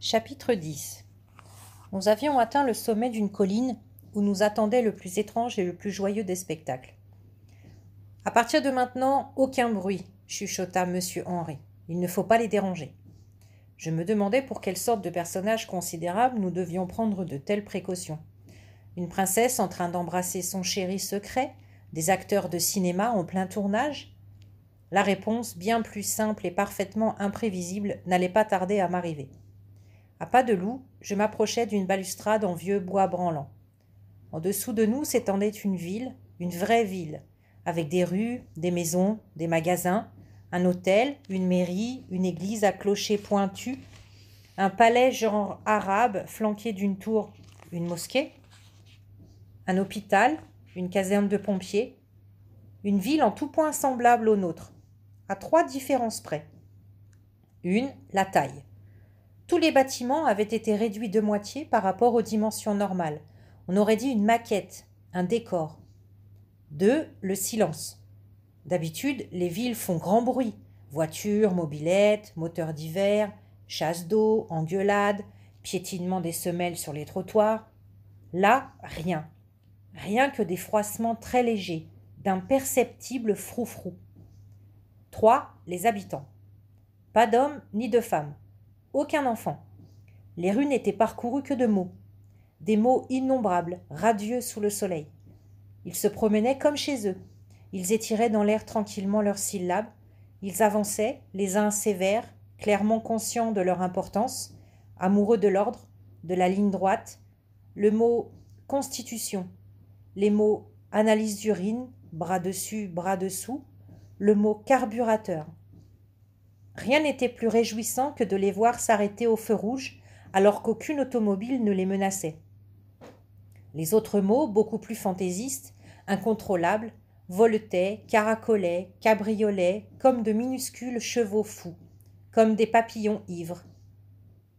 Chapitre 10. Nous avions atteint le sommet d'une colline où nous attendait le plus étrange et le plus joyeux des spectacles. « À partir de maintenant, aucun bruit, » chuchota monsieur Henri. « Il ne faut pas les déranger. » Je me demandais pour quelle sorte de personnage considérable nous devions prendre de telles précautions. Une princesse en train d'embrasser son chéri secret, des acteurs de cinéma en plein tournage? La réponse, bien plus simple et parfaitement imprévisible, n'allait pas tarder à m'arriver. À pas de loup, je m'approchais d'une balustrade en vieux bois branlant. En dessous de nous s'étendait une ville, une vraie ville, avec des rues, des maisons, des magasins, un hôtel, une mairie, une église à clocher pointu, un palais genre arabe flanqué d'une tour, une mosquée, un hôpital, une caserne de pompiers, une ville en tout point semblable aux nôtres, à 3 différences près. Une, la taille. Tous les bâtiments avaient été réduits de moitié par rapport aux dimensions normales. On aurait dit une maquette, un décor. 2, le silence. D'habitude, les villes font grand bruit. Voitures, mobylettes, moteurs d'hiver, chasse d'eau, engueulades, piétinement des semelles sur les trottoirs. Là, rien. Rien que des froissements très légers, d'imperceptibles froufrous. 3, les habitants. Pas d'hommes ni de femmes. Aucun enfant. Les rues n'étaient parcourues que de mots. Des mots innombrables, radieux sous le soleil. Ils se promenaient comme chez eux. Ils étiraient dans l'air tranquillement leurs syllabes. Ils avançaient, les uns sévères, clairement conscients de leur importance, amoureux de l'ordre, de la ligne droite. Le mot « constitution », les mots « analyse d'urine », bras dessus, bras dessous, le mot « carburateur ». Rien n'était plus réjouissant que de les voir s'arrêter au feu rouge alors qu'aucune automobile ne les menaçait. Les autres mots, beaucoup plus fantaisistes, incontrôlables, voletaient, caracolaient, cabriolaient, comme de minuscules chevaux fous, comme des papillons ivres.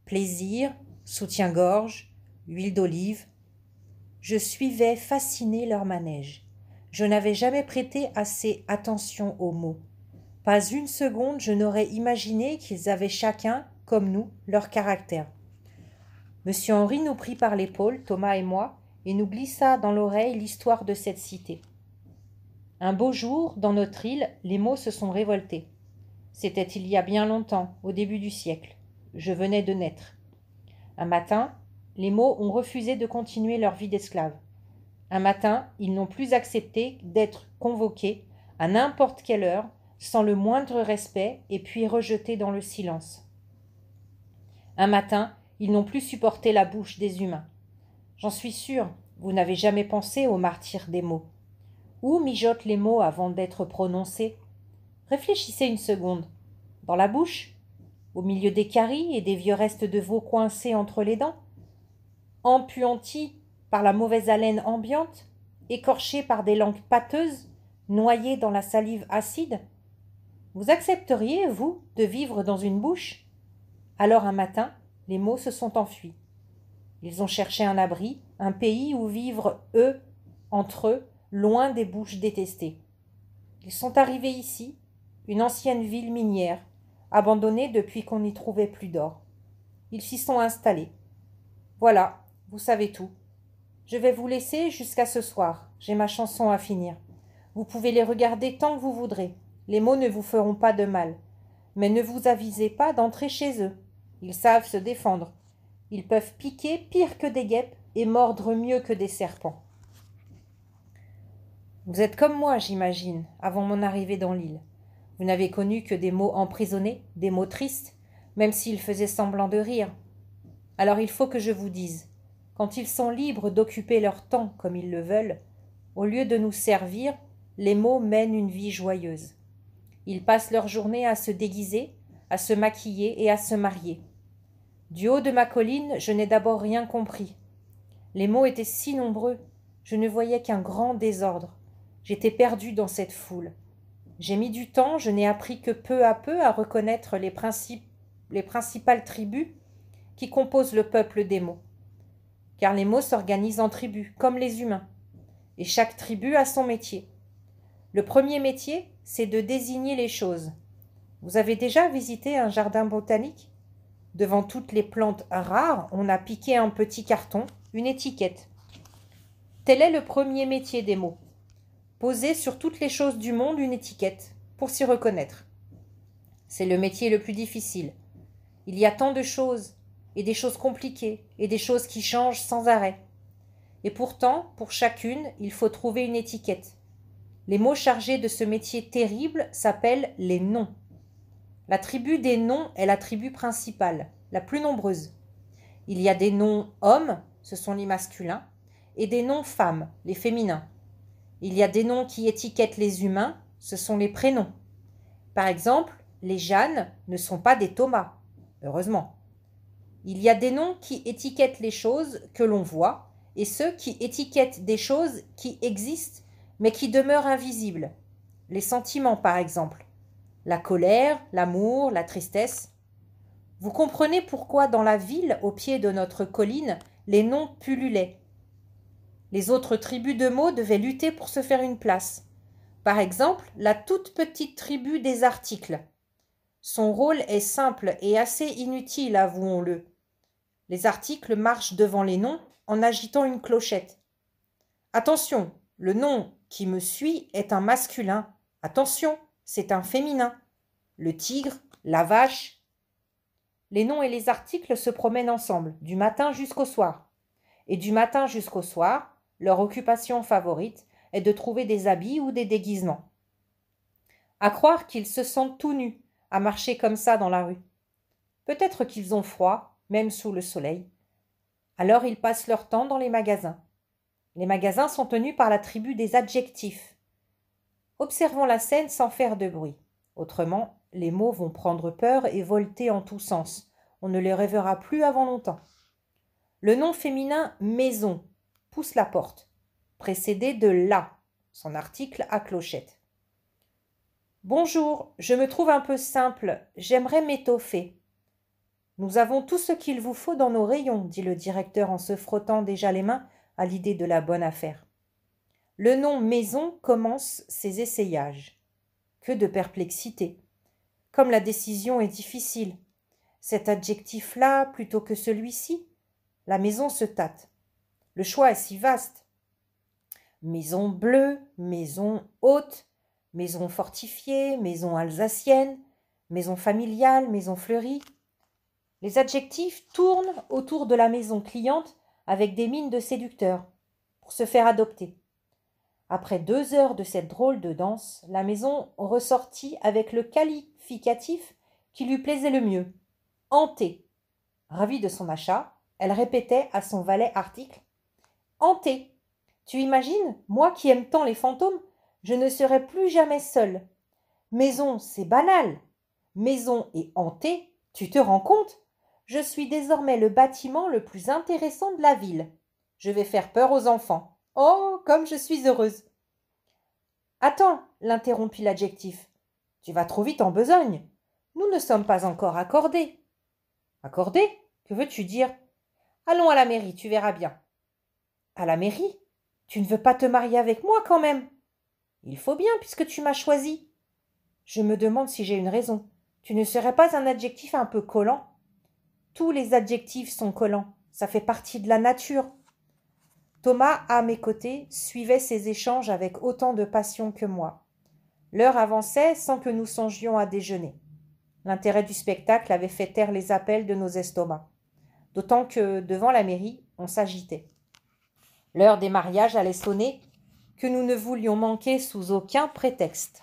Plaisir, soutien-gorge, huile d'olive. Je suivais fasciné leur manège. Je n'avais jamais prêté assez attention aux mots. Pas une seconde je n'aurais imaginé qu'ils avaient chacun, comme nous, leur caractère. Monsieur Henri nous prit par l'épaule, Thomas et moi, et nous glissa dans l'oreille l'histoire de cette cité. Un beau jour, dans notre île, les mots se sont révoltés. C'était il y a bien longtemps, au début du siècle. Je venais de naître. Un matin, les mots ont refusé de continuer leur vie d'esclaves. Un matin, ils n'ont plus accepté d'être convoqués à n'importe quelle heure, sans le moindre respect, et puis rejetés dans le silence. Un matin, ils n'ont plus supporté la bouche des humains. J'en suis sûre, vous n'avez jamais pensé au martyre des mots. Où mijotent les mots avant d'être prononcés? Réfléchissez une seconde. Dans la bouche? Au milieu des caries et des vieux restes de veau coincés entre les dents? Empuantis par la mauvaise haleine ambiante? Écorchés par des langues pâteuses? Noyés dans la salive acide? Vous accepteriez, vous, de vivre dans une bouche? Alors un matin, les mots se sont enfuis. Ils ont cherché un abri, un pays où vivre, eux, entre eux, loin des bouches détestées. Ils sont arrivés ici, une ancienne ville minière, abandonnée depuis qu'on n'y trouvait plus d'or. Ils s'y sont installés. Voilà, vous savez tout. Je vais vous laisser jusqu'à ce soir, j'ai ma chanson à finir. Vous pouvez les regarder tant que vous voudrez. Les mots ne vous feront pas de mal. Mais ne vous avisez pas d'entrer chez eux. Ils savent se défendre. Ils peuvent piquer pire que des guêpes et mordre mieux que des serpents. Vous êtes comme moi, j'imagine, avant mon arrivée dans l'île. Vous n'avez connu que des mots emprisonnés, des mots tristes, même s'ils faisaient semblant de rire. Alors il faut que je vous dise, quand ils sont libres d'occuper leur temps comme ils le veulent, au lieu de nous servir, les mots mènent une vie joyeuse. Ils passent leur journée à se déguiser, à se maquiller et à se marier. Du haut de ma colline, je n'ai d'abord rien compris. Les mots étaient si nombreux, je ne voyais qu'un grand désordre. J'étais perdue dans cette foule. J'ai mis du temps, je n'ai appris que peu à peu à reconnaître les principales tribus qui composent le peuple des mots. Car les mots s'organisent en tribus, comme les humains. Et chaque tribu a son métier. Le premier métier, c'est de désigner les choses. Vous avez déjà visité un jardin botanique? Devant toutes les plantes rares, on a piqué un petit carton, une étiquette. Tel est le premier métier des mots. Poser sur toutes les choses du monde une étiquette, pour s'y reconnaître. C'est le métier le plus difficile. Il y a tant de choses, et des choses compliquées, et des choses qui changent sans arrêt. Et pourtant, pour chacune, il faut trouver une étiquette. Les mots chargés de ce métier terrible s'appellent les noms. La tribu des noms est la tribu principale, la plus nombreuse. Il y a des noms hommes, ce sont les masculins, et des noms femmes, les féminins. Il y a des noms qui étiquettent les humains, ce sont les prénoms. Par exemple, les Jeanne ne sont pas des Thomas, heureusement. Il y a des noms qui étiquettent les choses que l'on voit, et ceux qui étiquettent des choses qui existent, mais qui demeurent invisibles. Les sentiments, par exemple. La colère, l'amour, la tristesse. Vous comprenez pourquoi dans la ville, au pied de notre colline, les noms pullulaient. Les autres tribus de mots devaient lutter pour se faire une place. Par exemple, la toute petite tribu des articles. Son rôle est simple et assez inutile, avouons-le. Les articles marchent devant les noms en agitant une clochette. Attention, le nom qui me suit est un masculin. Attention, c'est un féminin. Le tigre, la vache. Les noms et les articles se promènent ensemble, du matin jusqu'au soir. Et du matin jusqu'au soir, leur occupation favorite est de trouver des habits ou des déguisements. À croire qu'ils se sentent tout nus, à marcher comme ça dans la rue. Peut-être qu'ils ont froid, même sous le soleil. Alors ils passent leur temps dans les magasins. Les magasins sont tenus par la tribu des adjectifs. Observons la scène sans faire de bruit. Autrement, les mots vont prendre peur et volter en tous sens. On ne les reverra plus avant longtemps. Le nom féminin « maison » pousse la porte, précédé de « la », son article à clochette. « Bonjour, je me trouve un peu simple, j'aimerais m'étoffer. »« Nous avons tout ce qu'il vous faut dans nos rayons, » dit le directeur en se frottant déjà les mains à l'idée de la bonne affaire. Le nom « maison » commence ses essayages. Que de perplexité. Comme la décision est difficile. Cet adjectif-là plutôt que celui-ci. La maison se tâte. Le choix est si vaste. Maison bleue, maison haute, maison fortifiée, maison alsacienne, maison familiale, maison fleurie. Les adjectifs tournent autour de la maison cliente avec des mines de séducteurs pour se faire adopter. Après 2 heures de cette drôle de danse, la maison ressortit avec le qualificatif qui lui plaisait le mieux. Hantée. Ravie de son achat, elle répétait à son valet article. Hantée. Tu imagines, moi qui aime tant les fantômes, je ne serai plus jamais seule. Maison, c'est banal. Maison et hantée, tu te rends compte? Je suis désormais le bâtiment le plus intéressant de la ville. Je vais faire peur aux enfants. Oh, comme je suis heureuse. Attends, l'interrompit l'adjectif. Tu vas trop vite en besogne. Nous ne sommes pas encore accordés. Accordés? Que veux-tu dire? Allons à la mairie, tu verras bien. À la mairie? Tu ne veux pas te marier avec moi quand même? Il faut bien, puisque tu m'as choisi. Je me demande si j'ai une raison. Tu ne serais pas un adjectif un peu collant? Tous les adjectifs sont collants. Ça fait partie de la nature. Thomas, à mes côtés, suivait ces échanges avec autant de passion que moi. L'heure avançait sans que nous songions à déjeuner. L'intérêt du spectacle avait fait taire les appels de nos estomacs. D'autant que, devant la mairie, on s'agitait. L'heure des mariages allait sonner, que nous ne voulions manquer sous aucun prétexte.